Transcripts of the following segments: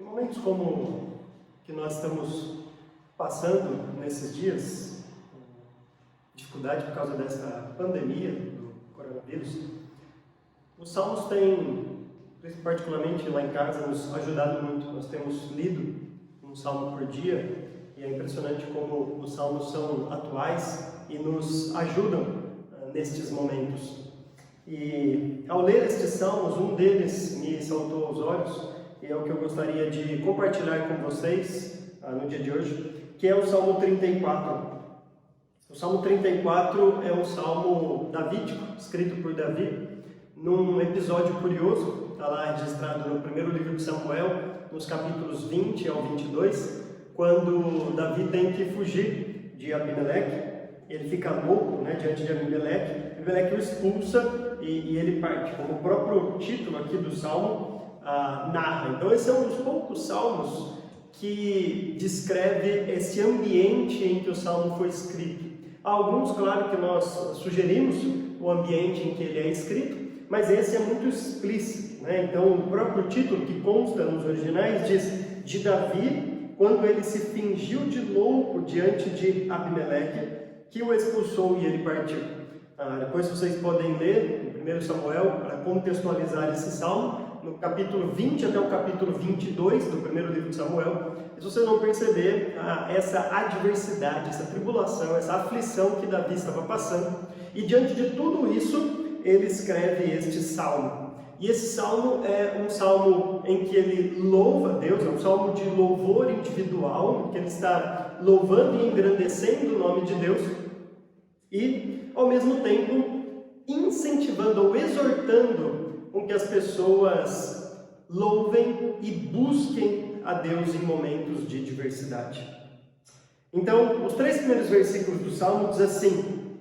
Em momentos como que nós estamos passando nesses dias, dificuldade por causa dessa pandemia do coronavírus, os salmos têm, particularmente lá em casa, nos ajudado muito. Nós temos lido um salmo por dia e é impressionante como os salmos são atuais e nos ajudam nestes momentos. E ao ler estes salmos, um deles me saltou aos olhos e é o que eu gostaria de compartilhar com vocês no dia de hoje, que é o Salmo 34. O Salmo 34 é um salmo davídico, escrito por Davi, num episódio curioso, está lá registrado no primeiro livro de Samuel, nos capítulos 20 ao 22, quando Davi tem que fugir de Abimeleque. Ele fica louco, diante de Abimeleque. Abimeleque o expulsa e ele parte, como o próprio título aqui do salmo narra. Então esse é um dos poucos salmos que descreve esse ambiente em que o salmo foi escrito. Há alguns, claro, que nós sugerimos o ambiente em que ele é escrito, mas esse é muito explícito, Então o próprio título que consta nos originais diz: de Davi, quando ele se fingiu de louco diante de Abimeleque, que o expulsou e ele partiu. Depois vocês podem ler em 1 Samuel para contextualizar esse salmo, no capítulo 20 até o capítulo 22 do primeiro livro de Samuel, e vocês vão perceber essa adversidade, essa tribulação, essa aflição que Davi estava passando, e diante de tudo isso, ele escreve este salmo. E esse salmo é um salmo em que ele louva a Deus, é um salmo de louvor individual, em que ele está louvando e engrandecendo o nome de Deus, e, ao mesmo tempo, incentivando ou exortando com que as pessoas louvem e busquem a Deus em momentos de diversidade. Então, os 3 primeiros versículos do Salmo diz assim: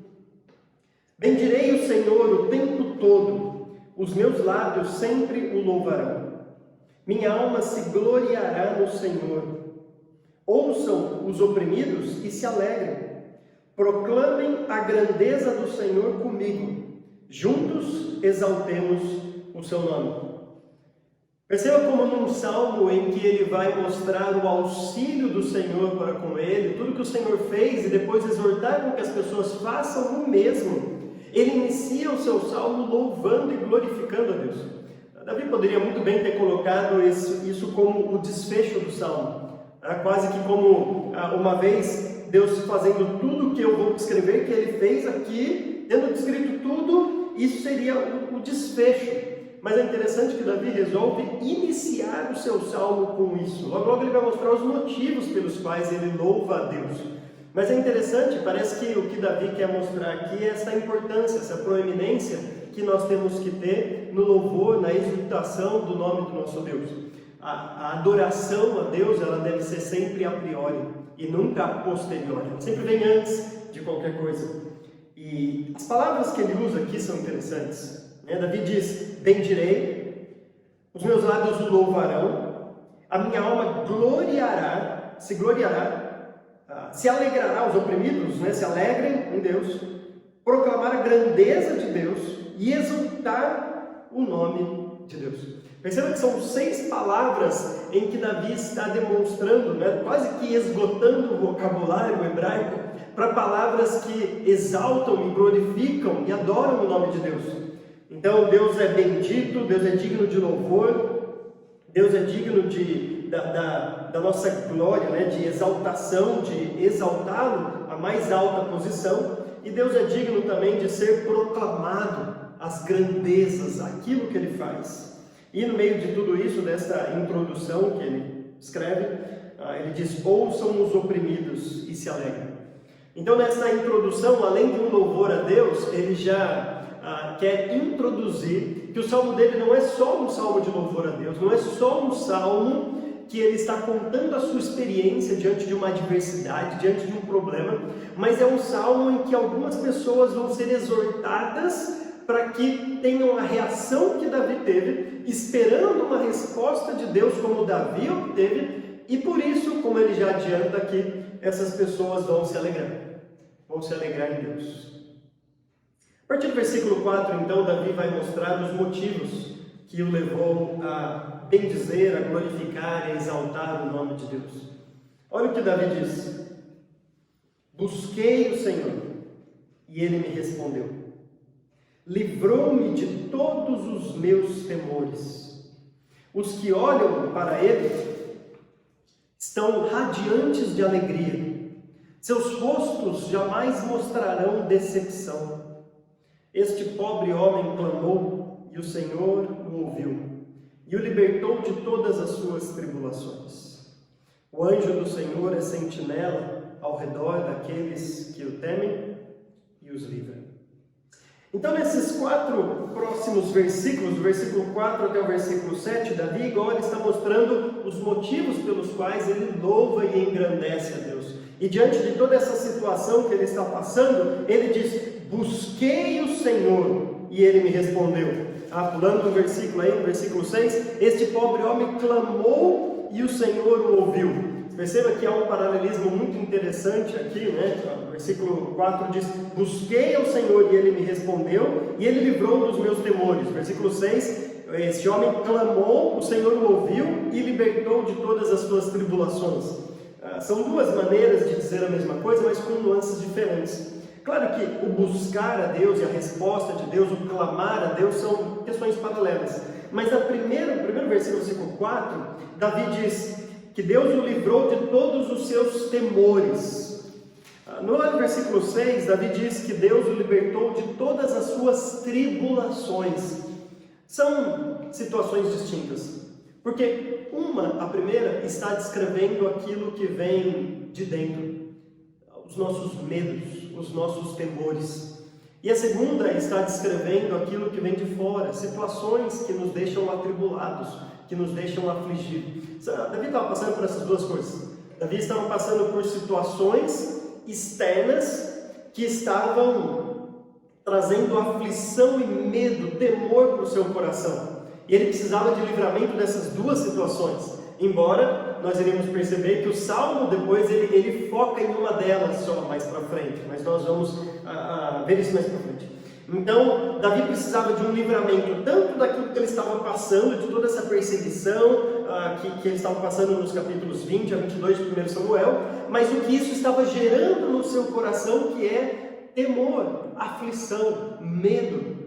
bendirei o Senhor o tempo todo, os meus lábios sempre o louvarão. Minha alma se gloriará no Senhor. Ouçam os oprimidos e se alegrem. Proclamem a grandeza do Senhor comigo. Juntos exaltemos o seu nome. Perceba como num salmo em que ele vai mostrar o auxílio do Senhor para com ele, tudo que o Senhor fez, e depois exortar com que as pessoas façam o mesmo, ele inicia o seu salmo louvando e glorificando a Deus. Davi poderia muito bem ter colocado isso como o desfecho do salmo, quase que como uma vez Deus fazendo tudo o que eu vou descrever que ele fez aqui, tendo descrito tudo, isso seria o desfecho. Mas é interessante que Davi resolve iniciar o seu salmo com isso. Logo ele vai mostrar os motivos pelos quais ele louva a Deus. Mas é interessante, parece que o que Davi quer mostrar aqui é essa importância, essa proeminência que nós temos que ter no louvor, na exaltação do nome do nosso Deus. A adoração a Deus, ela deve ser sempre a priori e nunca a posteriori. Ela sempre vem antes de qualquer coisa. E as palavras que ele usa aqui são interessantes. Davi diz: bendirei, os meus lábios o louvarão, a minha alma gloriará, se alegrará, os oprimidos se alegrem em Deus, proclamar a grandeza de Deus e exaltar o nome de Deus. Perceba que são 6 palavras em que Davi está demonstrando, quase que esgotando o vocabulário hebraico para palavras que exaltam e glorificam e adoram o nome de Deus. Então, Deus é bendito, Deus é digno de louvor, Deus é digno da nossa glória, de exaltação, de exaltá-lo à mais alta posição, e Deus é digno também de ser proclamado as grandezas, aquilo que ele faz. E no meio de tudo isso, dessa introdução que ele escreve, ele diz: ouçam os oprimidos e se alegrem. Então, nessa introdução, além de um louvor a Deus, ele já quer introduzir que o salmo dele não é só um salmo de louvor a Deus, não é só um salmo que ele está contando a sua experiência diante de uma adversidade, diante de um problema, mas é um salmo em que algumas pessoas vão ser exortadas para que tenham a reação que Davi teve, esperando uma resposta de Deus como Davi obteve, e por isso, como ele já adianta aqui, essas pessoas vão se alegrar em Deus. A partir do versículo 4, então, Davi vai mostrar os motivos que o levou a bendizer, a glorificar e a exaltar o nome de Deus. Olha o que Davi diz: busquei o Senhor e Ele me respondeu. Livrou-me de todos os meus temores. Os que olham para Ele estão radiantes de alegria. Seus rostos jamais mostrarão decepção. Este pobre homem clamou e o Senhor o ouviu e o libertou de todas as suas tribulações. O anjo do Senhor é sentinela ao redor daqueles que o temem e os livra. Então, nesses 4 próximos versículos, do versículo 4 até o versículo 7, Davi agora está mostrando os motivos pelos quais ele louva e engrandece a Deus. E diante de toda essa situação que ele está passando, ele diz: busquei o Senhor e Ele me respondeu. Pulando no versículo aí, no versículo 6, este pobre homem clamou e o Senhor o ouviu. Perceba que há um paralelismo muito interessante aqui, né? O versículo 4 diz: busquei ao Senhor e Ele me respondeu e Ele livrou dos meus temores. Versículo 6, este homem clamou, o Senhor o ouviu e libertou de todas as suas tribulações. São duas maneiras de dizer a mesma coisa, mas com nuances diferentes. Claro que o buscar a Deus e a resposta de Deus, o clamar a Deus, são questões paralelas. Mas no primeiro versículo, versículo 4, Davi diz que Deus o livrou de todos os seus temores. No versículo 6, Davi diz que Deus o libertou de todas as suas tribulações. São situações distintas. Porque a primeira, está descrevendo aquilo que vem de dentro, os nossos medos, os nossos temores. E a segunda está descrevendo aquilo que vem de fora, situações que nos deixam atribulados, que nos deixam afligidos. Davi estava passando por essas duas coisas. Davi estava passando por situações externas que estavam trazendo aflição e medo, temor para o seu coração. E ele precisava de livramento dessas duas situações. Embora nós iremos perceber que o Salmo depois ele foca em uma delas só mais para frente. Mas nós vamos ver isso mais para frente. Então, Davi precisava de um livramento tanto daquilo que ele estava passando, de toda essa perseguição que ele estava passando nos capítulos 20 a 22 de 1 Samuel, mas o que isso estava gerando no seu coração, que é temor, aflição, medo.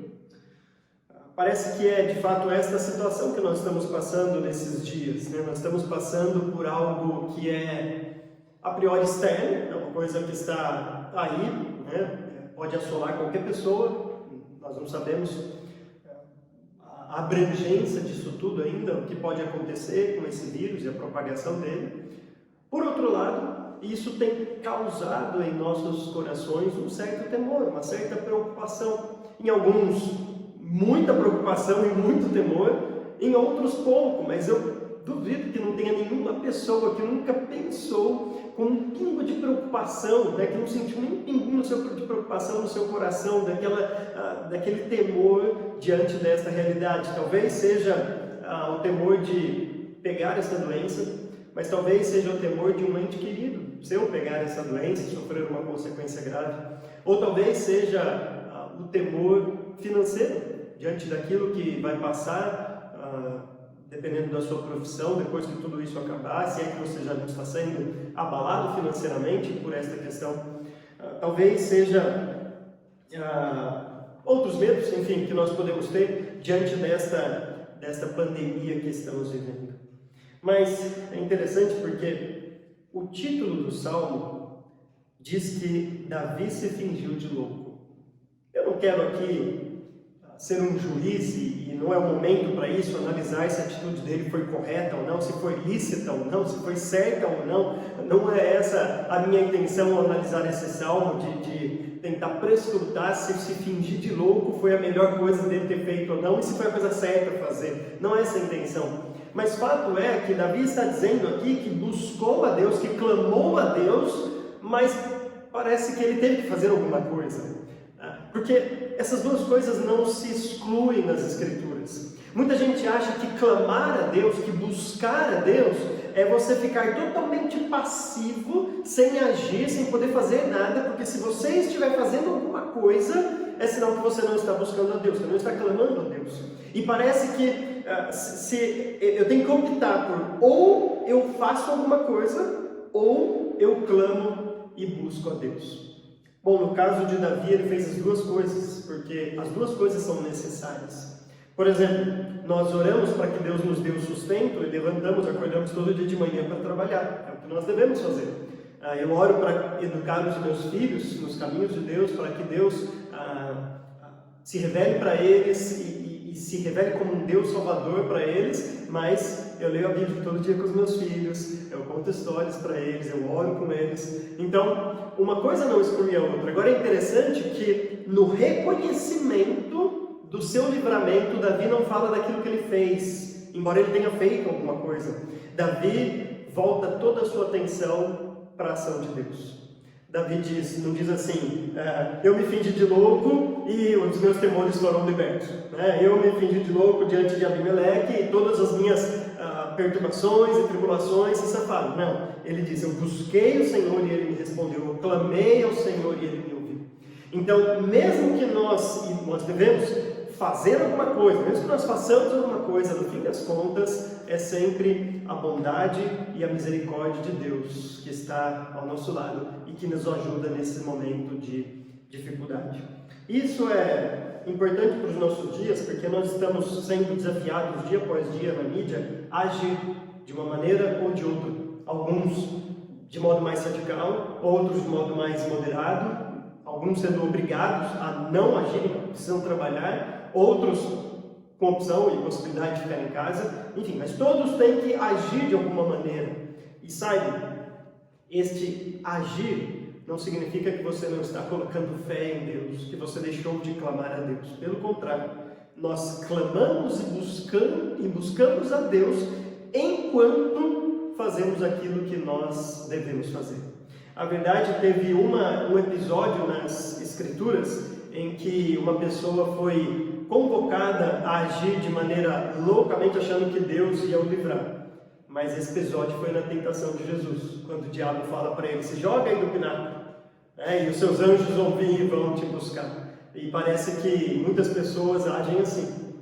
Parece que é de fato esta situação que nós estamos passando nesses dias, né? Nós estamos passando por algo que é a priori externo, é uma coisa que está aí, né? Pode assolar qualquer pessoa, nós não sabemos a abrangência disso tudo ainda, o que pode acontecer com esse vírus e a propagação dele. Por outro lado, isso tem causado em nossos corações um certo temor, uma certa preocupação, em alguns muita preocupação e muito temor, em outros pouco, mas eu duvido que não tenha nenhuma pessoa que nunca pensou com um pingo de preocupação, né, que não sentiu nem um pinguinho de preocupação no seu coração, daquele temor diante desta realidade. Talvez seja o temor de pegar essa doença, mas talvez seja o temor de um ente querido, se eu pegar essa doença e sofrer uma consequência grave, ou talvez seja o temor financeiro, diante daquilo que vai passar, dependendo da sua profissão, depois que tudo isso acabar, se é que você já não está sendo abalado financeiramente por esta questão. Talvez seja outros medos, enfim, que nós podemos ter diante desta pandemia que estamos vivendo. Mas é interessante porque o título do Salmo diz que Davi se fingiu de louco. Eu não quero aqui ser um juiz, e não é o momento para isso, analisar se a atitude dele foi correta ou não, se foi lícita ou não, se foi certa ou não. Não é essa a minha intenção ao analisar esse salmo, de tentar prescrutar se fingir de louco foi a melhor coisa dele ter feito ou não, e se foi a coisa certa a fazer. Não é essa a intenção. Mas fato é que Davi está dizendo aqui que buscou a Deus, que clamou a Deus, mas parece que ele teve que fazer alguma coisa. Porque essas duas coisas não se excluem nas Escrituras. Muita gente acha que clamar a Deus, que buscar a Deus, é você ficar totalmente passivo, sem agir, sem poder fazer nada, porque se você estiver fazendo alguma coisa, é sinal que você não está buscando a Deus, você não está clamando a Deus. E parece que se eu tenho que optar por ou eu faço alguma coisa ou eu clamo e busco a Deus. Bom, no caso de Davi, ele fez as duas coisas, porque as duas coisas são necessárias. Por exemplo, nós oramos para que Deus nos dê o sustento e levantamos, acordamos todo dia de manhã para trabalhar. É o que nós devemos fazer. Eu oro para educar os meus filhos nos caminhos de Deus, para que Deus se revele para eles e se revele como um Deus salvador para eles, mas eu leio a Bíblia todo dia com os meus filhos, eu conto histórias para eles, eu oro com eles. Então, uma coisa não exclui a outra. Agora é interessante que no reconhecimento do seu livramento, Davi não fala daquilo que ele fez, embora ele tenha feito alguma coisa. Davi volta toda a sua atenção para a ação de Deus. Davi não diz assim, eu me fingi de louco e os meus temores foram libertos. Eu me fingi de louco diante de Abimeleque e todas as minhas perturbações e tribulações se safaram. Não, ele diz, eu busquei o Senhor e Ele me respondeu, eu clamei ao Senhor e Ele me ouviu. Então, mesmo que nós devemos fazer alguma coisa, mesmo que nós façamos alguma coisa, no fim das contas, é sempre a bondade e a misericórdia de Deus que está ao nosso lado e que nos ajuda nesse momento de dificuldade. Isso é importante para os nossos dias, porque nós estamos sendo desafiados dia após dia na mídia a agir de uma maneira ou de outra. Alguns de modo mais radical, outros de modo mais moderado, alguns sendo obrigados a não agir, precisam trabalhar, outros com opção e possibilidade de ficar em casa, enfim, mas todos têm que agir de alguma maneira. E saiba, este agir não significa que você não está colocando fé em Deus, que você deixou de clamar a Deus. Pelo contrário, nós clamamos e buscamos a Deus enquanto fazemos aquilo que nós devemos fazer. A verdade, teve um episódio nas Escrituras em que uma pessoa foi convocada a agir de maneira loucamente achando que Deus ia o livrar. Mas esse episódio foi na tentação de Jesus, quando o diabo fala para ele, se joga aí do pináculo, e os seus anjos vão vir e vão te buscar. E parece que muitas pessoas agem assim,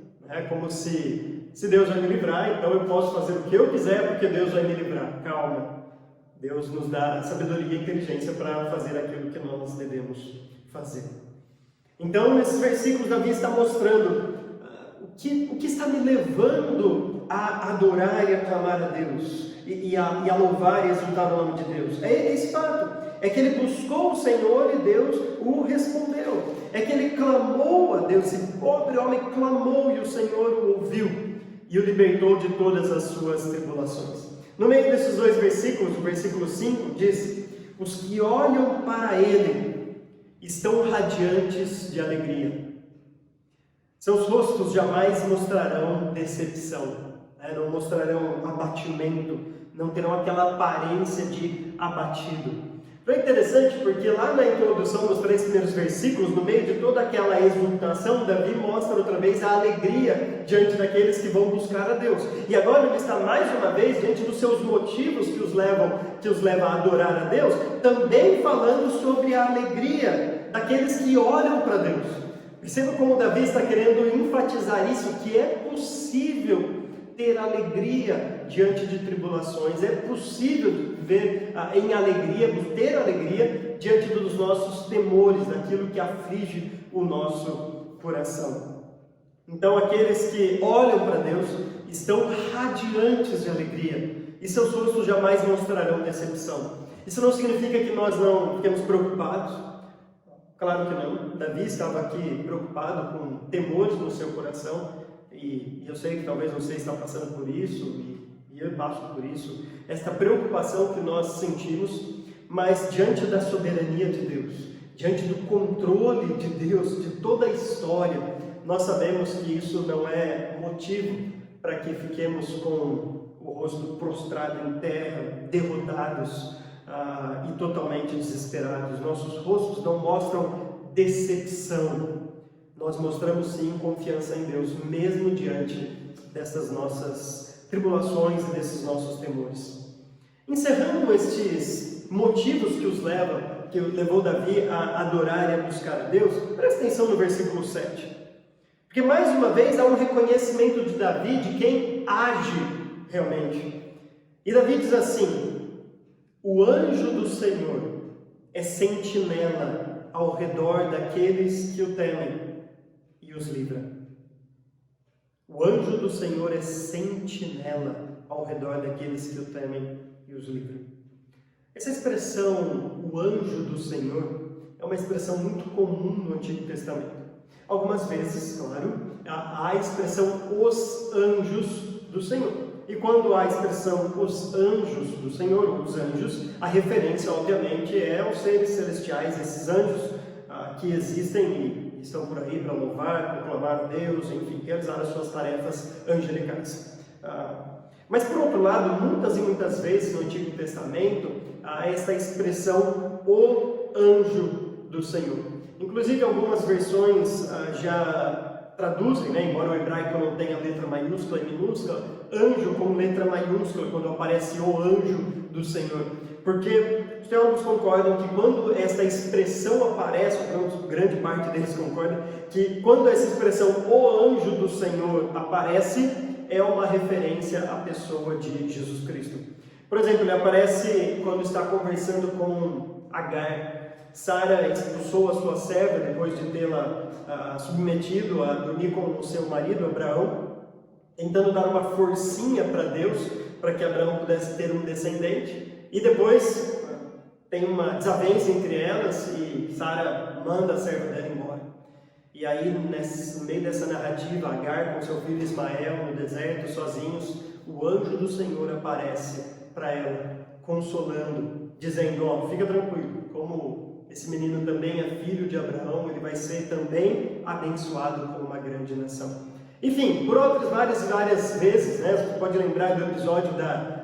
como se Deus vai me livrar, então eu posso fazer o que eu quiser porque Deus vai me livrar. Calma, Deus nos dá sabedoria e inteligência para fazer aquilo que nós devemos fazer. Então, nesses versículos, Davi está mostrando o que está me levando a adorar e a clamar a Deus, e a louvar e exaltar o nome de Deus. É esse fato, é que ele buscou o Senhor e Deus o respondeu. É que ele clamou a Deus, esse pobre homem clamou e o Senhor o ouviu e o libertou de todas as suas tribulações. No meio desses dois versículos, o versículo 5 diz, os que olham para ele estão radiantes de alegria. Seus rostos jamais mostrarão decepção, não mostrarão abatimento, não terão aquela aparência de abatido. Então é interessante porque lá na introdução dos 3 primeiros versículos, no meio de toda aquela exultação, Davi mostra outra vez a alegria diante daqueles que vão buscar a Deus. E agora ele está mais uma vez diante dos seus motivos que os levam a adorar a Deus, também falando sobre a alegria daqueles que olham para Deus. Perceba como Davi está querendo enfatizar isso, que é possível ter alegria diante de tribulações, é possível viver em alegria, ter alegria diante dos nossos temores, daquilo que aflige o nosso coração. Então aqueles que olham para Deus estão radiantes de alegria e seus rostos jamais mostrarão decepção. Isso não significa que nós não fiquemos preocupados, claro que não. Davi estava aqui preocupado com temores no seu coração. E eu sei que talvez você está passando por isso, e eu passo por isso, esta preocupação que nós sentimos, mas diante da soberania de Deus, diante do controle de Deus, de toda a história, nós sabemos que isso não é motivo para que fiquemos com o rosto prostrado em terra, derrotados e totalmente desesperados. Nossos rostos não mostram decepção. Nós mostramos sim confiança em Deus, mesmo diante dessas nossas tribulações e desses nossos temores. Encerrando estes motivos que levou Davi a adorar e a buscar a Deus, presta atenção no versículo 7. Porque, mais uma vez, há um reconhecimento de Davi de quem age realmente. E Davi diz assim: o anjo do Senhor é sentinela ao redor daqueles que o temem e os livra. O anjo do Senhor é sentinela ao redor daqueles que o temem e os livra. Essa expressão, o anjo do Senhor, é uma expressão muito comum no Antigo Testamento. Algumas vezes, claro, há a expressão os anjos do Senhor. E quando há a expressão os anjos do Senhor, os anjos, a referência, obviamente, é aos seres celestiais, esses anjos que existem e estão por aí para louvar, proclamar a Deus, enfim, realizar as suas tarefas angelicais. Mas, por outro lado, muitas e muitas vezes no Antigo Testamento, há essa expressão o anjo do Senhor. Inclusive, algumas versões já traduzem, embora o hebraico não tenha letra maiúscula e minúscula, anjo com letra maiúscula, quando aparece o anjo do Senhor. Porque os teólogos concordam que quando esta expressão aparece, grande parte deles concorda, que quando essa expressão o anjo do Senhor aparece, é uma referência à pessoa de Jesus Cristo. Por exemplo, ele aparece quando está conversando com Agar. Sara expulsou a sua serva depois de tê-la submetido a dormir com o seu marido, Abraão, tentando dar uma forcinha para Deus, para que Abraão pudesse ter um descendente. E depois tem uma desavença entre elas e Sara manda a serva dela embora. E aí, no meio dessa narrativa, Agar com seu filho Ismael no deserto, sozinhos, o anjo do Senhor aparece para ela, consolando, dizendo: fica tranquilo, como esse menino também é filho de Abraão, ele vai ser também abençoado como uma grande nação. Enfim, por outras várias vezes, você pode lembrar do episódio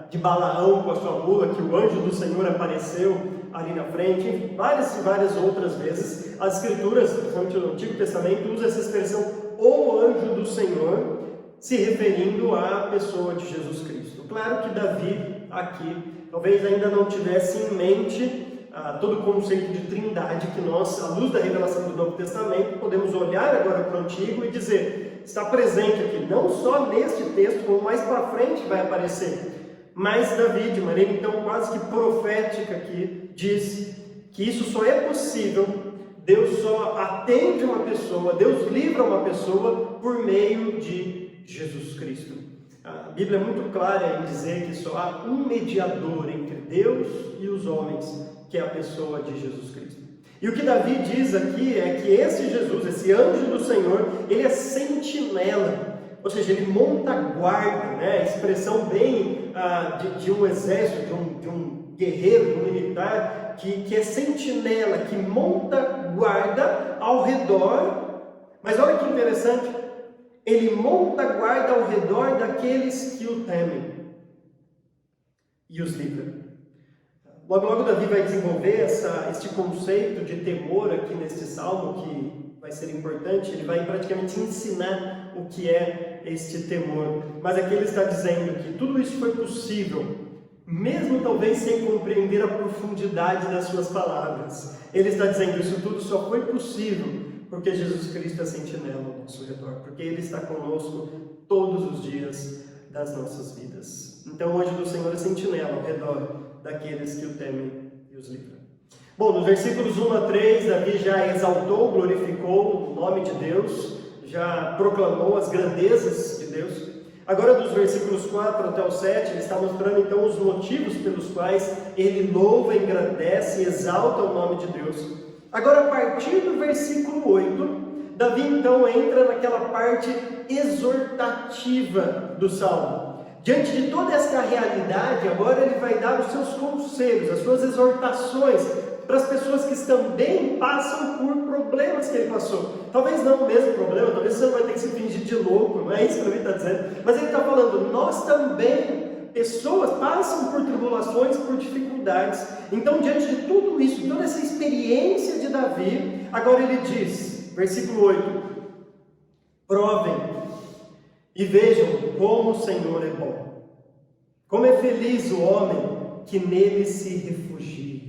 de Balaão com a sua mula, que o anjo do Senhor apareceu ali na frente. Enfim, várias e várias outras vezes, as Escrituras, principalmente no Antigo Testamento, usam essa expressão, o anjo do Senhor, se referindo à pessoa de Jesus Cristo. Claro que Davi, aqui, talvez ainda não tivesse em mente todo o conceito de trindade que nós, à luz da revelação do Novo Testamento, podemos olhar agora para o Antigo e dizer, está presente aqui, não só neste texto, como mais para frente vai aparecer. Mas Davi, de maneira então quase que profética aqui, diz que isso só é possível, Deus só atende uma pessoa, Deus livra uma pessoa por meio de Jesus Cristo. A Bíblia é muito clara em dizer que só há um mediador entre Deus e os homens, que é a pessoa de Jesus Cristo. E o que Davi diz aqui é que esse Jesus, esse anjo do Senhor, ele é sentinela, ou seja, ele monta guarda, a expressão bem de um exército, de um guerreiro, de um militar, que é sentinela, que monta guarda ao redor. Mas olha que interessante, ele monta guarda ao redor daqueles que o temem e os livra. Logo Davi vai desenvolver este conceito de temor aqui neste salmo, que vai ser importante. Ele vai praticamente ensinar o que é este temor. Mas aqui ele está dizendo que tudo isso foi possível, mesmo talvez sem compreender a profundidade das suas palavras. Ele está dizendo isso tudo só foi possível porque Jesus Cristo é sentinela ao nosso redor, porque Ele está conosco todos os dias das nossas vidas. Então o anjo do Senhor é sentinela ao redor daqueles que o temem e os livram. Bom, nos versículos 1 a 3, Davi já exaltou, glorificou o nome de Deus, já proclamou as grandezas de Deus. Agora, dos versículos 4 até o 7, ele está mostrando então os motivos pelos quais ele louva, engrandece e exalta o nome de Deus. Agora, a partir do versículo 8, Davi então entra naquela parte exortativa do Salmo. Diante de toda esta realidade, agora ele vai dar os seus conselhos, as suas exortações para as pessoas que também passam por problemas que ele passou. Talvez não o mesmo problema, talvez você não vai ter que se fingir de louco, não é isso que ele está dizendo. Mas ele está falando, nós também, pessoas passam por tribulações, por dificuldades. Então, diante de tudo isso, toda essa experiência de Davi, agora ele diz, versículo 8, provem e vejam como o Senhor é bom. Como é feliz o homem que nele se refugia.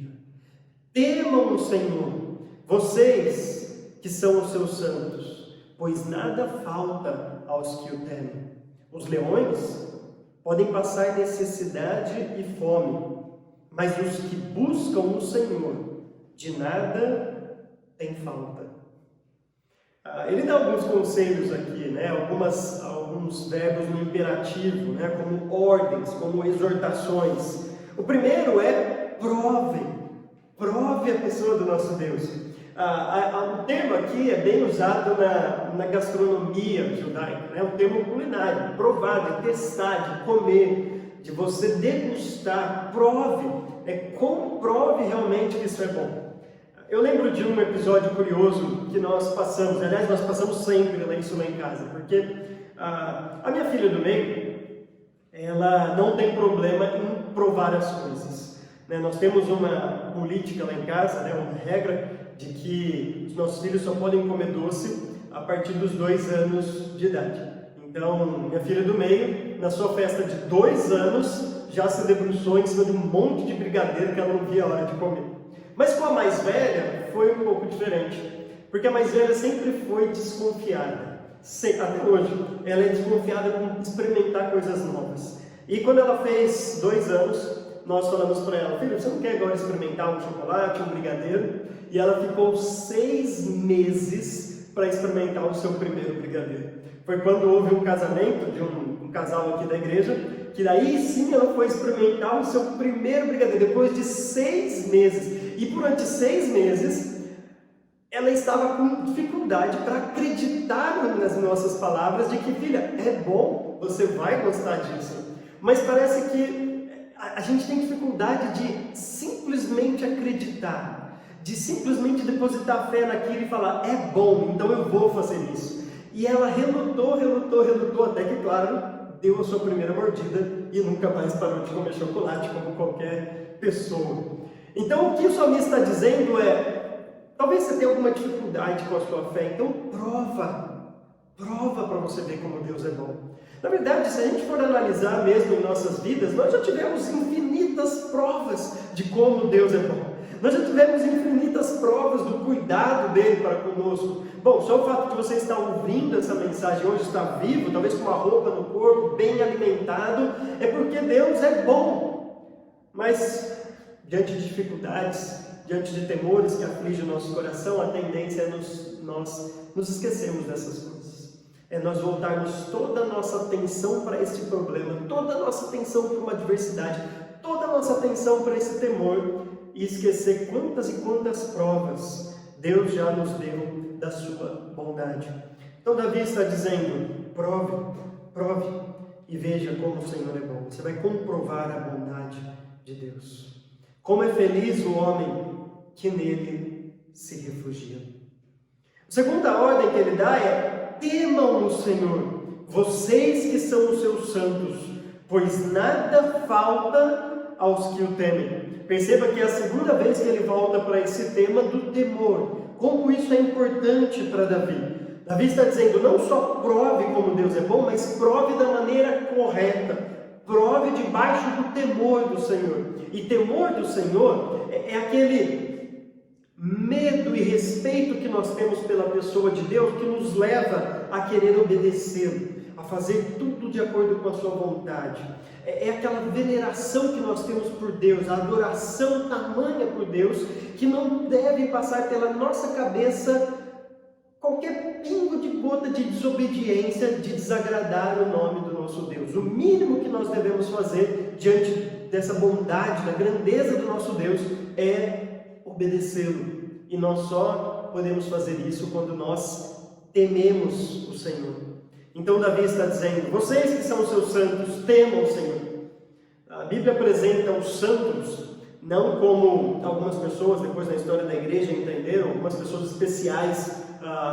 Temam o Senhor, vocês que são os seus santos, pois nada falta aos que o temem. Os leões podem passar necessidade e fome, mas os que buscam o Senhor, de nada tem falta. Ele dá alguns conselhos aqui, né? Alguns verbos no imperativo, né? Como ordens, como exortações. O primeiro é prove a pessoa do nosso Deus. O termo aqui é bem usado na gastronomia judaica, né? O termo culinário, provar, de testar, de comer, de você degustar, comprove realmente que isso é bom. Eu lembro de um episódio curioso que nós passamos, aliás, nós passamos sempre isso lá em casa, porque a minha filha do meio, ela não tem problema em provar as coisas, né? Nós temos uma política lá em casa, né? Uma regra de que os nossos filhos só podem comer doce a partir dos 2 anos de idade. Então, minha filha do meio, na sua festa de 2 anos, já se debruçou em cima de um monte de brigadeiro que ela não via a hora de comer. Mas com a mais velha foi um pouco diferente, porque a mais velha sempre foi desconfiada, até hoje, ela é desconfiada com experimentar coisas novas. E quando ela fez 2 anos, nós falamos para ela: filha, você não quer agora experimentar um chocolate, um brigadeiro? E ela ficou 6 meses para experimentar o seu primeiro brigadeiro. Foi quando houve um casamento de um casal aqui da igreja, que daí sim ela foi experimentar o seu primeiro brigadeiro, depois de 6 meses. E durante 6 meses, ela estava com dificuldade para acreditar nas nossas palavras de que, filha, é bom, você vai gostar disso. Mas parece que a gente tem dificuldade de simplesmente acreditar, de simplesmente depositar fé naquilo e falar: é bom, então eu vou fazer isso. E ela relutou, até que, claro, deu a sua primeira mordida e nunca mais parou de comer chocolate como qualquer pessoa. Então, o que o salmista está dizendo é: talvez você tenha alguma dificuldade com a sua fé, então prova para você ver como Deus é bom. Na verdade, se a gente for analisar mesmo em nossas vidas, nós já tivemos infinitas provas de como Deus é bom. Nós já tivemos infinitas provas do cuidado dele para conosco. Bom, só o fato de você estar ouvindo essa mensagem hoje, estar vivo, talvez com uma roupa no corpo, bem alimentado, é porque Deus é bom. Mas diante de dificuldades, diante de temores que afligem o nosso coração, a tendência é nós nos esquecermos dessas coisas. É nós voltarmos toda a nossa atenção para esse problema, toda a nossa atenção para uma adversidade, toda a nossa atenção para esse temor e esquecer quantas e quantas provas Deus já nos deu da sua bondade. Então Davi está dizendo: prove e veja como o Senhor é bom. Você vai comprovar a bondade de Deus. Como é feliz o homem que nele se refugia. A segunda ordem que ele dá é: temam o Senhor, vocês que são os seus santos, pois nada falta aos que o temem. Perceba que é a segunda vez que ele volta para esse tema do temor. Como isso é importante para Davi. Davi está dizendo: não só prove como Deus é bom, mas prove da maneira correta. Prove debaixo do temor do Senhor. E temor do Senhor é aquele medo e respeito que nós temos pela pessoa de Deus, que nos leva a querer obedecê-lo, a fazer tudo de acordo com a sua vontade. É aquela veneração que nós temos por Deus, a adoração tamanha por Deus, que não deve passar pela nossa cabeça qualquer pingo de gota de desobediência, de desagradar o nome do nosso Deus. O mínimo que nós devemos fazer diante dessa bondade, da grandeza do nosso Deus, é obedecê-lo. E nós só podemos fazer isso quando nós tememos o Senhor. Então Davi está dizendo: vocês que são os seus santos, temam o Senhor. A Bíblia apresenta os santos não como algumas pessoas, depois na história da igreja, entenderam, algumas pessoas especiais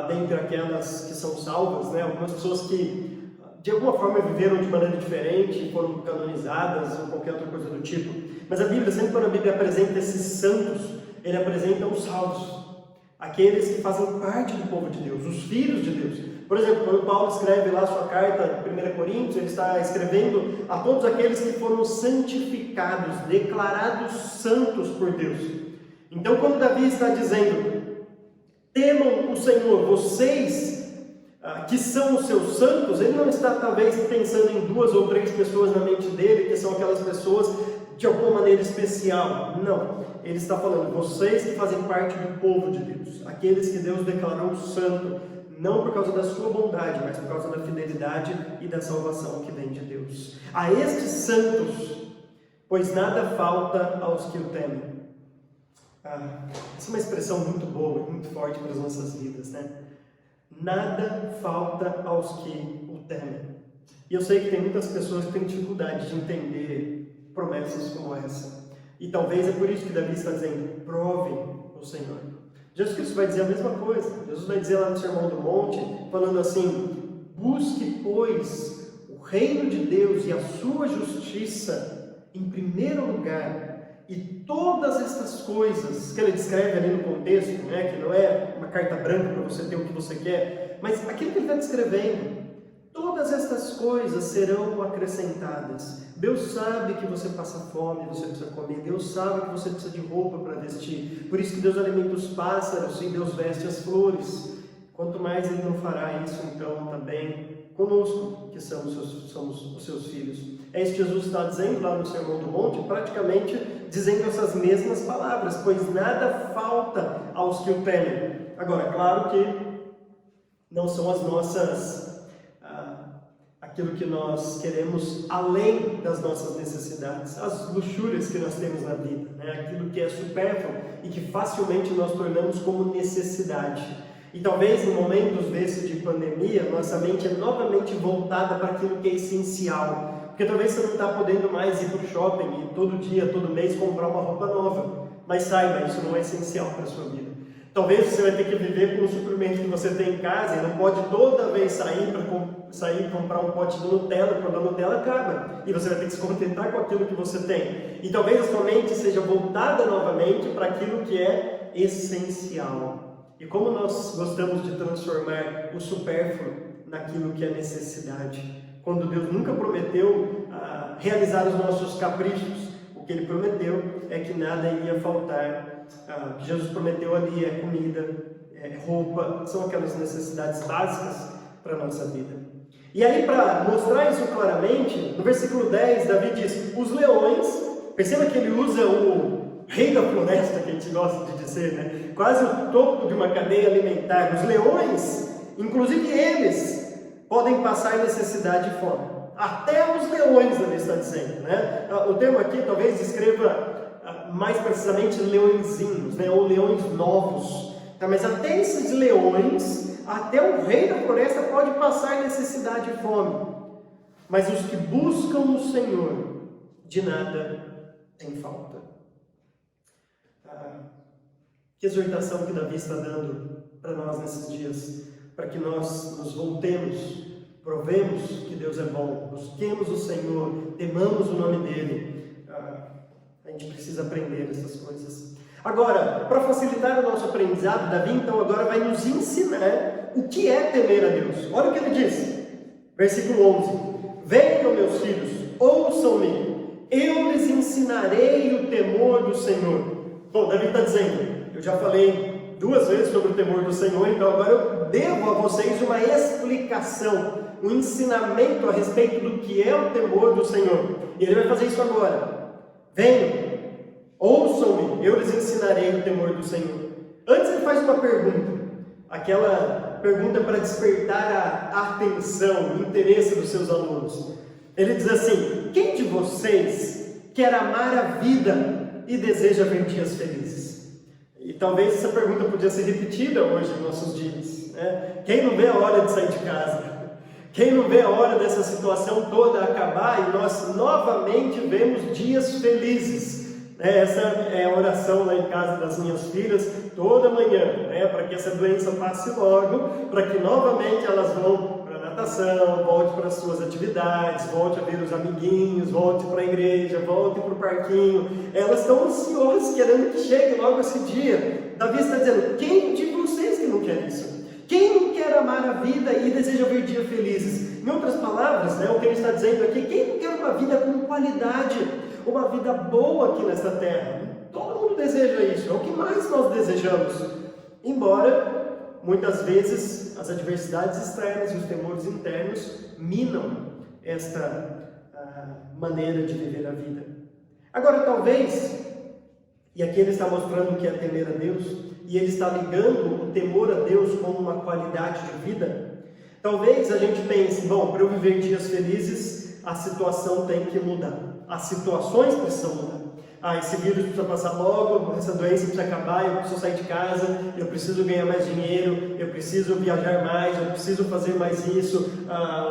dentre aquelas que são salvas, né? Algumas pessoas que de alguma forma viveram de maneira diferente, foram canonizadas ou qualquer outra coisa do tipo. Mas a Bíblia, sempre quando a Bíblia apresenta esses santos, ele apresenta os salvos, aqueles que fazem parte do povo de Deus, os filhos de Deus. Por exemplo, quando Paulo escreve lá sua carta em 1 Coríntios, ele está escrevendo a todos aqueles que foram santificados, declarados santos por Deus. Então, quando Davi está dizendo: temam o Senhor, vocês que são os seus santos, ele não está talvez pensando em 2 ou 3 pessoas na mente dele, que são aquelas pessoas de alguma maneira especial. Não, ele está falando, vocês que fazem parte do povo de Deus, aqueles que Deus declarou santo, não por causa da sua bondade, mas por causa da fidelidade e da salvação que vem de Deus. A estes santos, pois nada falta aos que o temem. Essa é uma expressão muito boa, muito forte para as nossas vidas, né? Nada falta aos que o temem. E eu sei que tem muitas pessoas que têm dificuldade de entender promessas como essa. E talvez é por isso que Davi está dizendo, provem o Senhor. Jesus Cristo vai dizer a mesma coisa. Jesus vai dizer lá no Sermão do Monte, falando assim, busque, pois, o reino de Deus e a sua justiça em primeiro lugar, e todas estas coisas que ele descreve ali no contexto, né, que não é uma carta branca para você ter o que você quer, mas aquilo que ele está descrevendo, todas estas coisas serão acrescentadas. Deus sabe que você passa fome, você precisa comer. Deus sabe que você precisa de roupa para vestir. Por isso que Deus alimenta os pássaros e Deus veste as flores. Quanto mais Ele não fará isso, então, também conosco, que somos os seus filhos. É isso que Jesus está dizendo lá no Sermão do Monte, praticamente dizendo essas mesmas palavras, pois nada falta aos que o temem. Agora, claro que não são as nossas... aquilo que nós queremos além das nossas necessidades, as luxúrias que nós temos na vida, né? Aquilo que é supérfluo e que facilmente nós tornamos como necessidade. E talvez em momentos desses de pandemia, nossa mente é novamente voltada para aquilo que é essencial. Porque talvez você não está podendo mais ir para o shopping e todo dia, todo mês comprar uma roupa nova. Mas saiba, isso não é essencial para a sua vida. Talvez você vai ter que viver com o suprimento que você tem em casa e não pode toda vez sair e comprar um pote de Nutella quando a Nutella acaba. E você vai ter que se contentar com aquilo que você tem. E talvez a sua mente seja voltada novamente para aquilo que é essencial. E como nós gostamos de transformar o supérfluo naquilo que é necessidade. Quando Deus nunca prometeu realizar os nossos caprichos, o que Ele prometeu é que nada ia faltar. O que Jesus prometeu ali é comida, é roupa, são aquelas necessidades básicas para a nossa vida. E aí, para mostrar isso claramente, no versículo 10, Davi diz, os leões, perceba que ele usa o rei da floresta, que a gente gosta de dizer, né? Quase o topo de uma cadeia alimentar. Os leões, inclusive eles, podem passar necessidade e fome. Até os leões, ele está dizendo, né? O termo aqui talvez descreva mais precisamente leõezinhos, né? Ou leões novos. Tá? Mas até esses leões, até o rei da floresta pode passar necessidade e fome. Mas os que buscam o Senhor, de nada tem falta. Que exortação que Davi está dando para nós nesses dias, para que nós nos voltemos, provemos que Deus é bom, busquemos o Senhor, temamos o nome dEle. A gente precisa aprender essas coisas. Agora, para facilitar o nosso aprendizado, Davi então agora vai nos ensinar o que é temer a Deus. Olha o que ele diz, versículo 11: venham, meus filhos, ouçam-me, eu lhes ensinarei o temor do Senhor. Bom, Davi está dizendo, eu já falei 2 vezes sobre o temor do Senhor, então agora eu devo a vocês uma explicação, um ensinamento a respeito do que é o temor do Senhor. E ele vai fazer isso agora. Venham, ouçam-me, eu lhes ensinarei o temor do Senhor. Antes ele faz uma pergunta, aquela pergunta para despertar a atenção, o interesse dos seus alunos. Ele diz assim, quem de vocês quer amar a vida e deseja ver dias felizes? E talvez essa pergunta podia ser repetida hoje em nossos dias, né? Quem não vê a hora de sair de casa? Quem não vê a hora dessa situação toda acabar e nós novamente vemos dias felizes? Essa é a oração lá em casa das minhas filhas toda manhã, né? Para que essa doença passe logo, para que novamente elas vão para a natação, volte para as suas atividades, volte a ver os amiguinhos, volte para a igreja, volte para o parquinho. Elas estão ansiosas, querendo que chegue logo esse dia. Davi está dizendo, quem de vocês que não quer isso? Quem não quer amar a vida e deseja ver dias felizes? Em outras palavras, né, o que ele está dizendo aqui, quem não quer uma vida com qualidade, uma vida boa aqui nesta terra? Todo mundo deseja isso, é o que mais nós desejamos. Embora muitas vezes as adversidades externas e os temores internos minam esta maneira de viver a vida. Agora, talvez, e aqui ele está mostrando que é temer a Deus, e ele está ligando o temor a Deus como uma qualidade de vida. Talvez a gente pense, bom, para eu viver dias felizes, a situação tem que mudar. As situações precisam mudar. Esse vírus precisa passar logo, essa doença precisa acabar, eu preciso sair de casa, eu preciso ganhar mais dinheiro, eu preciso viajar mais, eu preciso fazer mais isso,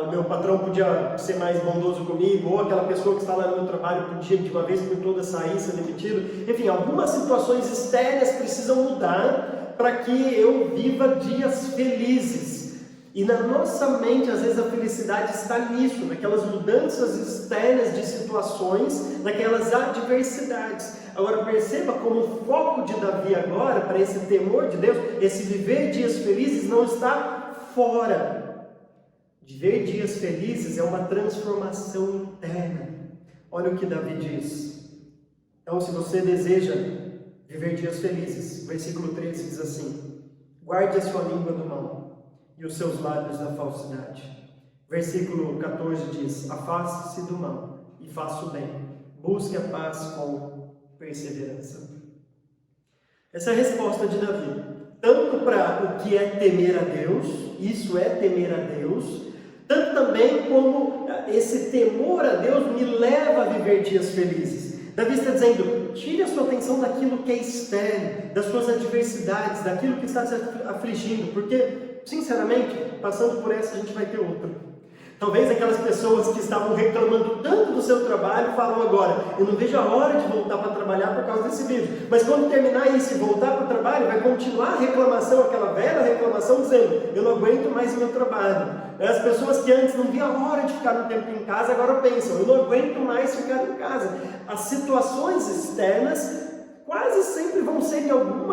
o meu patrão podia ser mais bondoso comigo, ou aquela pessoa que está lá no meu trabalho podia de uma vez por todas sair, ser demitido. Enfim, algumas situações externas precisam mudar para que eu viva dias felizes. E na nossa mente, às vezes, a felicidade está nisso, naquelas mudanças externas de situações, naquelas adversidades. Agora, perceba como o foco de Davi agora, para esse temor de Deus, esse viver dias felizes, não está fora. Viver dias felizes é uma transformação interna. Olha o que Davi diz. Então, se você deseja viver dias felizes, versículo 13 diz assim: guarde a sua língua do mal e os seus lábios da falsidade. Versículo 14 diz: afaste-se do mal e faça o bem, busque a paz com perseverança. Essa é a resposta de Davi, tanto para o que é temer a Deus, isso é temer a Deus, tanto também como esse temor a Deus me leva a viver dias felizes. Davi está dizendo, tire a sua atenção daquilo que é externo, das suas adversidades, daquilo que está te afligindo, porque, sinceramente, passando por essa a gente vai ter outra. Talvez aquelas pessoas que estavam reclamando tanto do seu trabalho falam agora, eu não vejo a hora de voltar para trabalhar por causa desse vírus. Mas quando terminar isso e voltar para o trabalho, vai continuar a reclamação, aquela velha reclamação dizendo, eu não aguento mais o meu trabalho. As pessoas que antes não viam a hora de ficar um tempo em casa, agora pensam, eu não aguento mais ficar em casa. As situações externas quase sempre vão ser em algum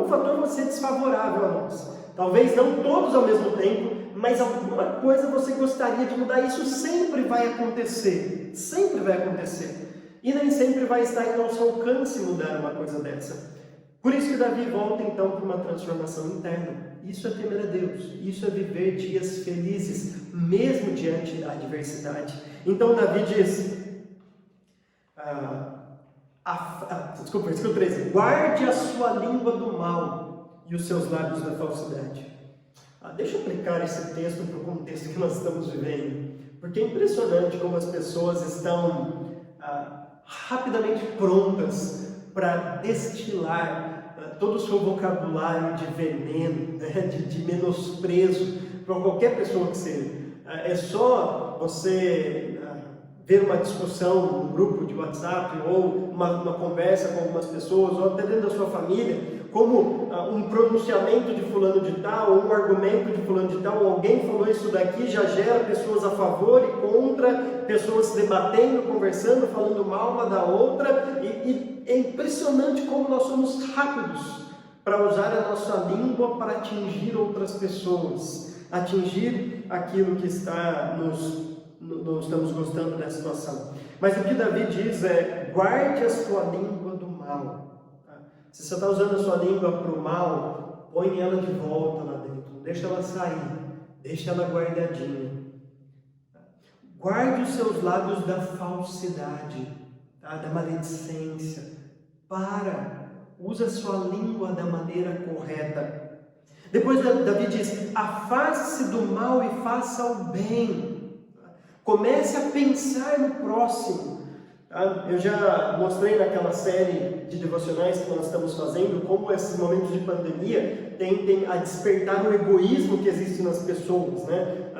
fator vai ser desfavorável a nós. Talvez não todos ao mesmo tempo, mas alguma coisa você gostaria de mudar. Isso sempre vai acontecer. Sempre vai acontecer. E nem sempre vai estar em nosso alcance mudar uma coisa dessa. Por isso que Davi volta então para uma transformação interna. Isso é temer a Deus. Isso é viver dias felizes, mesmo diante da adversidade. Então Davi diz... versículo 13. Guarde a sua língua do mal e os seus lábios da falsidade. Deixa eu aplicar esse texto para o contexto que nós estamos vivendo, porque é impressionante como as pessoas estão rapidamente prontas para destilar todo o seu vocabulário de veneno, de menosprezo para qualquer pessoa que seja. É só você ver uma discussão num grupo de WhatsApp ou uma conversa com algumas pessoas, ou até dentro da sua família, como um pronunciamento de fulano de tal, ou um argumento de fulano de tal, ou alguém falou isso daqui, já gera pessoas a favor e contra, pessoas se debatendo, conversando, falando mal uma da outra, e é impressionante como nós somos rápidos para usar a nossa língua para atingir outras pessoas, atingir aquilo que está não estamos gostando da situação. Mas o que Davi diz é, guarde a sua língua do mal. Se você está usando a sua língua para o mal, põe ela de volta lá dentro, não deixa ela sair, deixa ela guardadinha. Guarde os seus lábios da falsidade, da maledicência. Usa a sua língua da maneira correta. Depois Davi diz, afaste-se do mal e faça o bem. Comece a pensar no próximo. Eu já mostrei naquela série de devocionais que nós estamos fazendo como esses momentos de pandemia tendem a despertar o egoísmo que existe nas pessoas, né?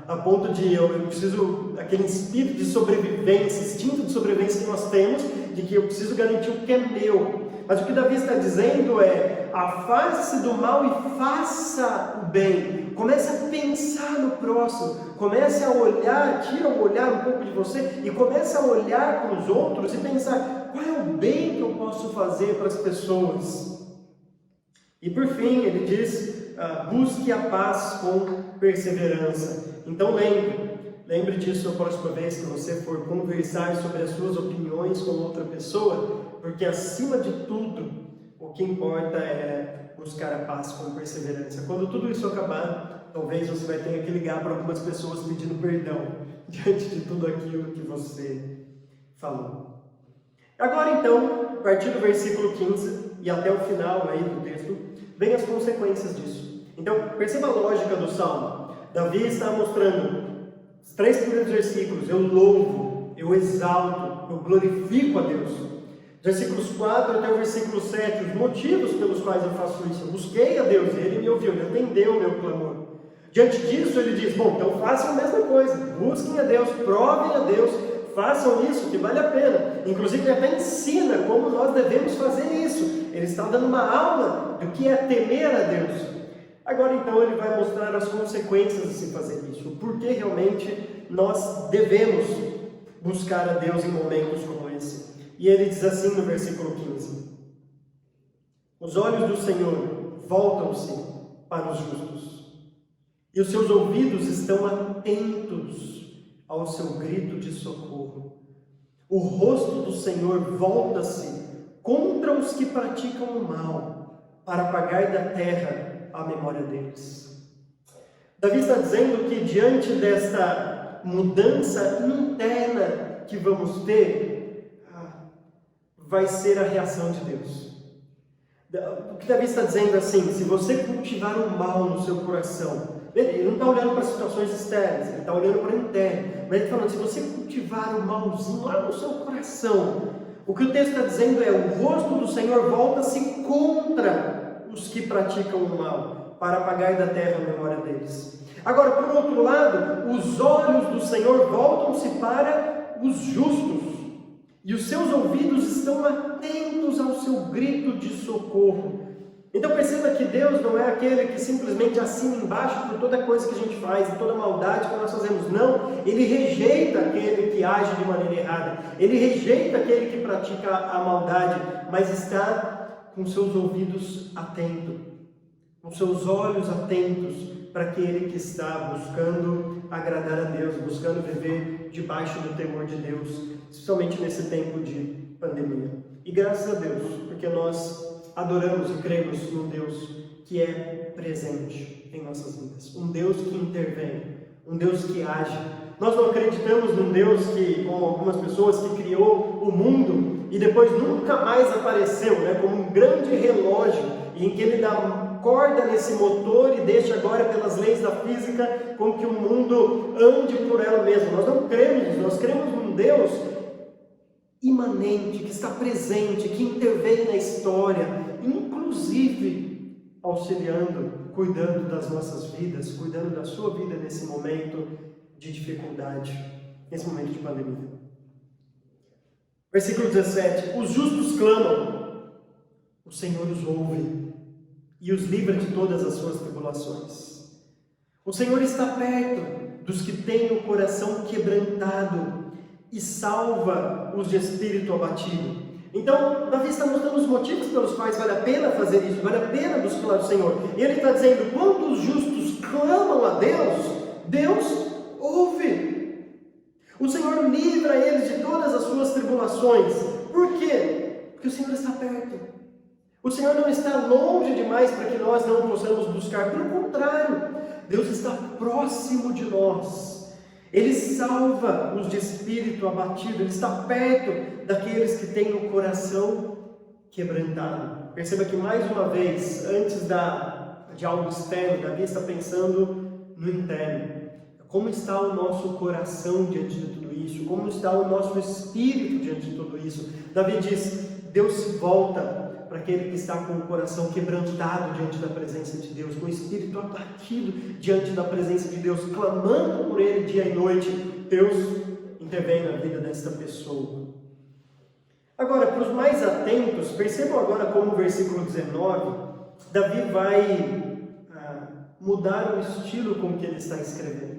A ponto de eu preciso, aquele espírito de sobrevivência, instinto de sobrevivência que nós temos, de que eu preciso garantir o que é meu. Mas o que Davi está dizendo é, afaste-se do mal e faça o bem. Comece a pensar no próximo, comece a olhar, tira o olhar um pouco de você e comece a olhar para os outros e pensar, qual é o bem que eu posso fazer para as pessoas? E por fim, ele diz, busque a paz com perseverança. Então lembre disso a próxima vez que você for conversar sobre as suas opiniões com outra pessoa, porque acima de tudo, o que importa é buscar a paz com perseverança. Quando tudo isso acabar, talvez você vai ter que ligar para algumas pessoas pedindo perdão diante de tudo aquilo que você falou. Agora então, a partir do versículo 15 e até o final aí do texto, vem as consequências disso. Então, perceba a lógica do Salmo. Davi está mostrando os 3 primeiros versículos: eu louvo, eu exalto, eu glorifico a Deus. Versículos 4 até o versículo 7, os motivos pelos quais eu faço isso. Eu busquei a Deus, Ele me ouviu, Ele atendeu o meu clamor. Diante disso, ele diz: bom, então façam a mesma coisa, busquem a Deus, provem a Deus, façam isso que vale a pena. Inclusive, ele até ensina como nós devemos fazer isso. Ele está dando uma aula do que é temer a Deus. Agora, então, ele vai mostrar as consequências de se fazer isso, o porquê realmente nós devemos buscar a Deus em momentos como esse. E ele diz assim no versículo 15: os olhos do Senhor voltam-se para os justos, e os seus ouvidos estão atentos ao seu grito de socorro. O rosto do Senhor volta-se contra os que praticam o mal, para apagar da terra a memória deles. Davi está dizendo que diante desta mudança interna que vamos ter, vai ser a reação de Deus. O que Davi está dizendo assim: se você cultivar o mal no seu coração, ele não está olhando para situações externas, ele está olhando para o interno, mas ele está falando: se você cultivar o malzinho lá no seu coração, o que o texto está dizendo é: o rosto do Senhor volta-se contra os que praticam o mal, para apagar da terra a memória deles. Agora, por outro lado, os olhos do Senhor voltam-se para os justos, e os seus ouvidos estão atentos ao seu grito de socorro. Então perceba que Deus não é aquele que simplesmente assina embaixo por toda coisa que a gente faz, e toda maldade que nós fazemos. Não, Ele rejeita aquele que age de maneira errada. Ele rejeita aquele que pratica a maldade, mas está com seus ouvidos atentos, com seus olhos atentos para aquele que está buscando agradar a Deus, buscando viver debaixo do temor de Deus, especialmente nesse tempo de pandemia. E graças a Deus, porque nós adoramos e cremos num Deus que é presente em nossas vidas, um Deus que intervém, um Deus que age. Nós não acreditamos num Deus que, como algumas pessoas, que criou o mundo e depois nunca mais apareceu, como um grande relógio, em que ele dá corda nesse motor e deixa agora, pelas leis da física, com que o mundo ande por ela mesma. Nós não cremos, nós cremos num Deus imanente, que está presente, que intervém na história, inclusive auxiliando, cuidando das nossas vidas, cuidando da sua vida nesse momento de dificuldade, nesse momento de pandemia. Versículo 17: os justos clamam, o Senhor os ouve e os livra de todas as suas tribulações. O Senhor está perto dos que têm o coração quebrantado e salva os de espírito abatido. Então, Davi está mostrando os motivos pelos quais vale a pena fazer isso, vale a pena buscar o Senhor. E ele está dizendo: quando os justos clamam a Deus, Deus ouve. O Senhor livra eles de todas as suas tribulações. Por quê? Porque o Senhor está perto. O Senhor não está longe demais para que nós não possamos buscar. Pelo contrário, Deus está próximo de nós. Ele salva os de espírito abatido. Ele está perto daqueles que têm o coração quebrantado. Perceba que, mais uma vez, antes de algo externo, Davi está pensando no interno. Como está o nosso coração diante de tudo isso? Como está o nosso espírito diante de tudo isso? Davi diz: Deus se volta para aquele que está com o coração quebrantado diante da presença de Deus, com o espírito abatido diante da presença de Deus, clamando por Ele dia e noite. Deus intervém na vida desta pessoa. Agora, para os mais atentos, percebam agora como o versículo 19, Davi vai mudar o estilo com que ele está escrevendo.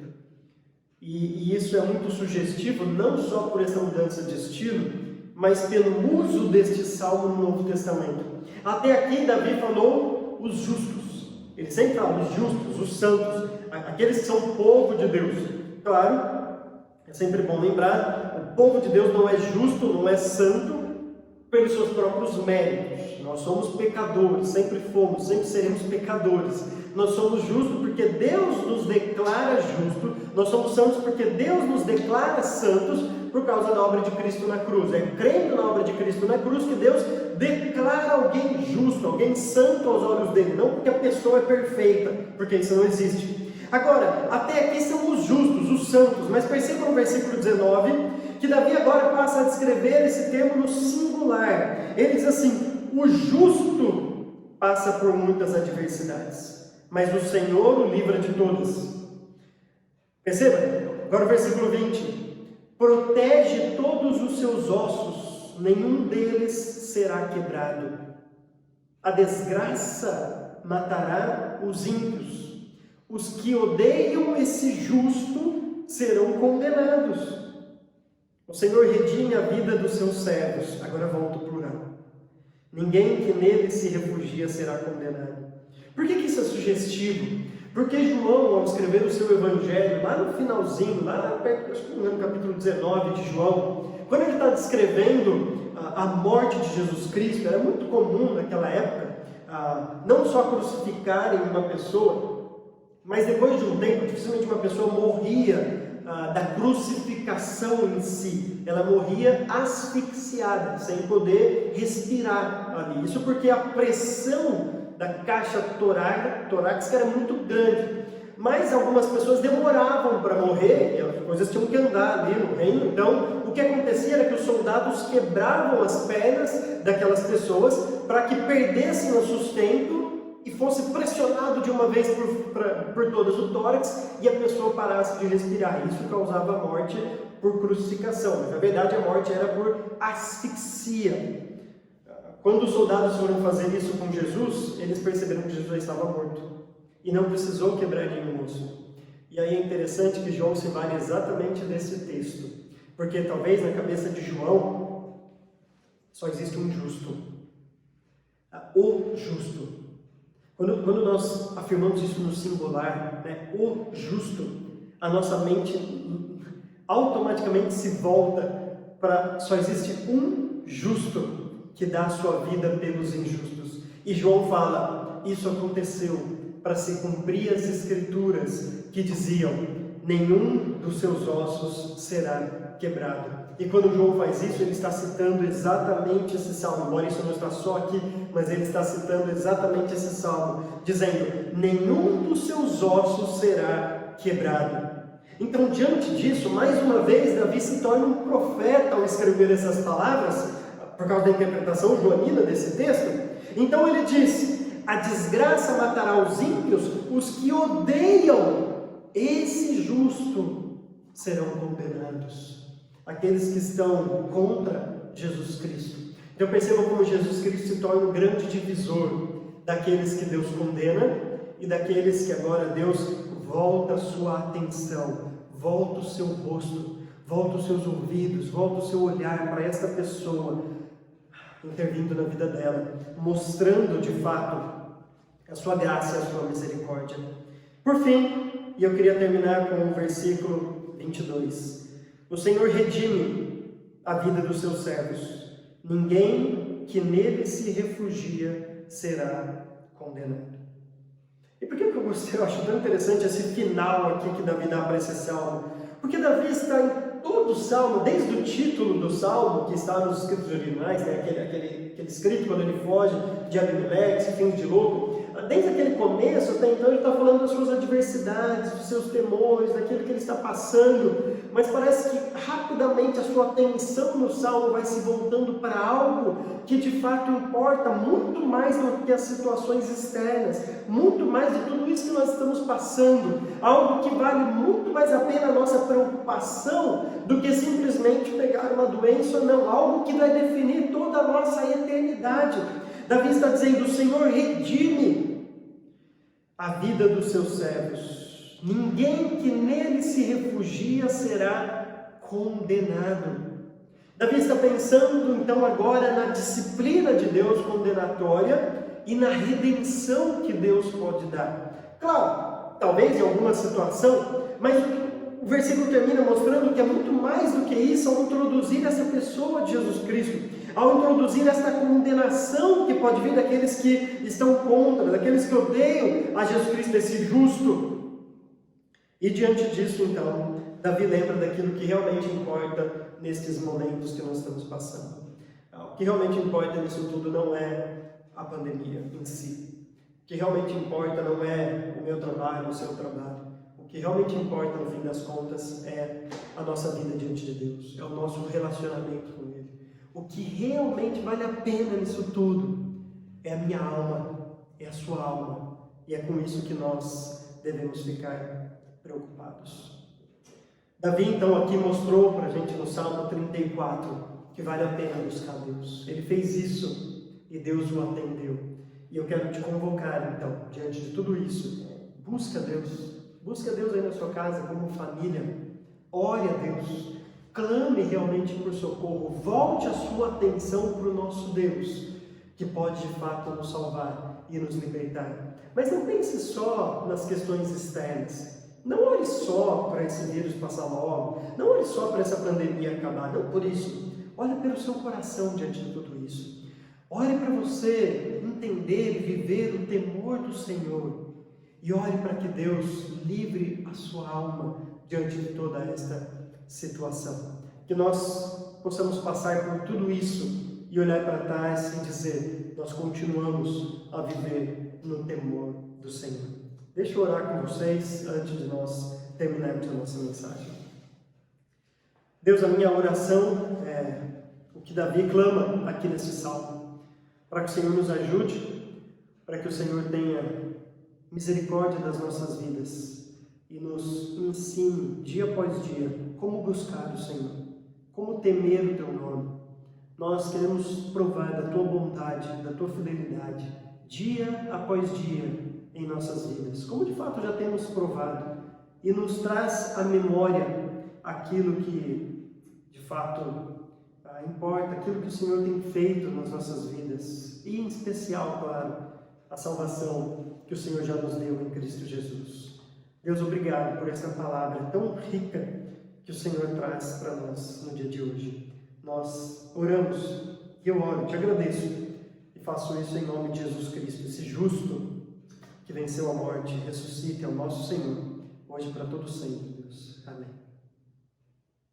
E isso é muito sugestivo, não só por essa mudança de estilo, mas pelo uso deste salmo no Novo Testamento. Até aqui, Davi falou os justos. Ele sempre fala os justos, os santos, aqueles que são o povo de Deus. Claro, é sempre bom lembrar, o povo de Deus não é justo, não é santo, pelos seus próprios méritos. Nós somos pecadores, sempre fomos, sempre seremos pecadores. Nós somos justos porque Deus nos declara justos. Nós somos santos porque Deus nos declara santos por causa da obra de Cristo na cruz. É crendo na obra de Cristo na cruz que Deus declara alguém justo, alguém santo aos olhos dele. Não porque a pessoa é perfeita, porque isso não existe. Agora, até aqui são os justos, os santos. Mas perceba no versículo 19 que Davi agora passa a descrever esse termo no singular. Ele diz assim: o justo passa por muitas adversidades, mas o Senhor o livra de todas. Perceba, agora o versículo 20: protege todos os seus ossos, nenhum deles será quebrado. A desgraça matará os ímpios, os que odeiam esse justo serão condenados. O Senhor redime a vida dos seus servos. Agora volta ao plural. Ninguém que nele se refugia será condenado. Por que isso é sugestivo? Porque João, ao escrever o seu evangelho, lá no finalzinho, lá perto, acho que no capítulo 19 de João, quando ele está descrevendo a morte de Jesus Cristo, era muito comum naquela época, não só crucificarem uma pessoa, mas depois de um tempo, dificilmente uma pessoa morria da crucificação em si. Ela morria asfixiada, sem poder respirar ali. Isso porque a pressão da caixa torácica era muito grande. Mas algumas pessoas demoravam para morrer, e as coisas tinham que andar ali no reino. Então, o que acontecia era que os soldados quebravam as pernas daquelas pessoas para que perdessem o sustento e fosse pressionado de uma vez por todas o tórax e a pessoa parasse de respirar. Isso causava a morte por crucificação, mas na verdade a morte era por asfixia. Quando os soldados foram fazer isso com Jesus, eles perceberam que Jesus já estava morto e não precisou quebrar nenhum osso. E aí é interessante que João se vale exatamente desse texto, porque talvez na cabeça de João só existe um justo, o justo. Quando nós afirmamos isso no singular, né, o justo, a nossa mente automaticamente se volta para só existe um justo que dá a sua vida pelos injustos. E João fala, isso aconteceu para se cumprir as escrituras que diziam, nenhum dos seus ossos será quebrado. E quando João faz isso, ele está citando exatamente esse salmo, embora isso não está só aqui, mas ele está citando exatamente esse salmo, dizendo, nenhum dos seus ossos será quebrado. Então, diante disso, mais uma vez, Davi se torna um profeta ao escrever essas palavras, por causa da interpretação joanina desse texto. Então ele diz, a desgraça matará os ímpios, os que odeiam esse justo serão condenados. Aqueles que estão contra Jesus Cristo. Então percebam como Jesus Cristo se torna um grande divisor daqueles que Deus condena e daqueles que agora Deus volta a sua atenção, volta o seu rosto, volta os seus ouvidos, volta o seu olhar para esta pessoa, intervindo na vida dela, mostrando de fato a sua graça e a sua misericórdia. Por fim, e eu queria terminar com o versículo 22. O Senhor redime a vida dos seus servos. Ninguém que nele se refugia será condenado. E por que eu acho tão interessante esse final aqui que Davi dá para esse salmo? Porque Davi está em todo o salmo, desde o título do salmo, que está nos escritos originais, né? aquele escrito quando ele foge de Abimeleque, fins de louco. Desde aquele começo até então ele está falando das suas adversidades, dos seus temores, daquilo que ele está passando, mas parece que rapidamente a sua atenção no salmo vai se voltando para algo que de fato importa muito mais do que as situações externas, muito mais de tudo isso que nós estamos passando, algo que vale muito mais a pena a nossa preocupação do que simplesmente pegar uma doença ou não, algo que vai definir toda a nossa eternidade. Davi está dizendo, o Senhor redime a vida dos seus servos. Ninguém que nele se refugia será condenado. Davi está pensando então agora na disciplina de Deus condenatória e na redenção que Deus pode dar. Claro, talvez em alguma situação, mas o versículo termina mostrando que é muito mais do que isso ao introduzir essa pessoa de Jesus Cristo. ao introduzir esta condenação que pode vir daqueles que estão contra, daqueles que odeiam a Jesus Cristo, esse justo. E diante disso, então, Davi lembra daquilo que realmente importa nestes momentos que nós estamos passando. O que realmente importa nisso tudo não é a pandemia em si. O que realmente importa não é o meu trabalho, o seu trabalho. O que realmente importa, no fim das contas, é a nossa vida diante de Deus, é o nosso relacionamento com Ele. O que realmente vale a pena nisso tudo é a minha alma, é a sua alma. E é com isso que nós devemos ficar preocupados. Davi, então, aqui mostrou para a gente no Salmo 34 que vale a pena buscar Deus. Ele fez isso e Deus o atendeu. E eu quero te convocar, então, diante de tudo isso, busca Deus. Busca Deus aí na sua casa como família. Ore a Deus. Clame realmente por socorro. Volte a sua atenção para o nosso Deus, que pode de fato nos salvar e nos libertar. Mas não pense só nas questões externas. Não ore só para esse vírus passar logo. Não ore só para essa pandemia acabar. Não por isso. Olhe pelo seu coração diante de tudo isso. Ore para você entender e viver o temor do Senhor. E ore para que Deus livre a sua alma diante de toda esta situação. Que nós possamos passar por tudo isso e olhar para trás e dizer: nós continuamos a viver no temor do Senhor. Deixa eu orar com vocês antes de nós terminarmos a nossa mensagem. Deus, a minha oração é o que Davi clama aqui nesse salmo, para que o Senhor nos ajude, para que o Senhor tenha misericórdia das nossas vidas e nos ensine dia após dia como buscar o Senhor, como temer o Teu nome. Nós queremos provar da Tua bondade, da Tua fidelidade, dia após dia em nossas vidas, como de fato já temos provado, e nos traz à memória aquilo que de fato importa, aquilo que o Senhor tem feito nas nossas vidas, e em especial, claro, a salvação que o Senhor já nos deu em Cristo Jesus. Deus, obrigado por essa palavra tão rica que o Senhor traz para nós no dia de hoje. Nós oramos, e eu oro, te agradeço, e faço isso em nome de Jesus Cristo, esse justo que venceu a morte, ressuscite ao nosso Senhor, hoje para todo sempre, Deus. Amém.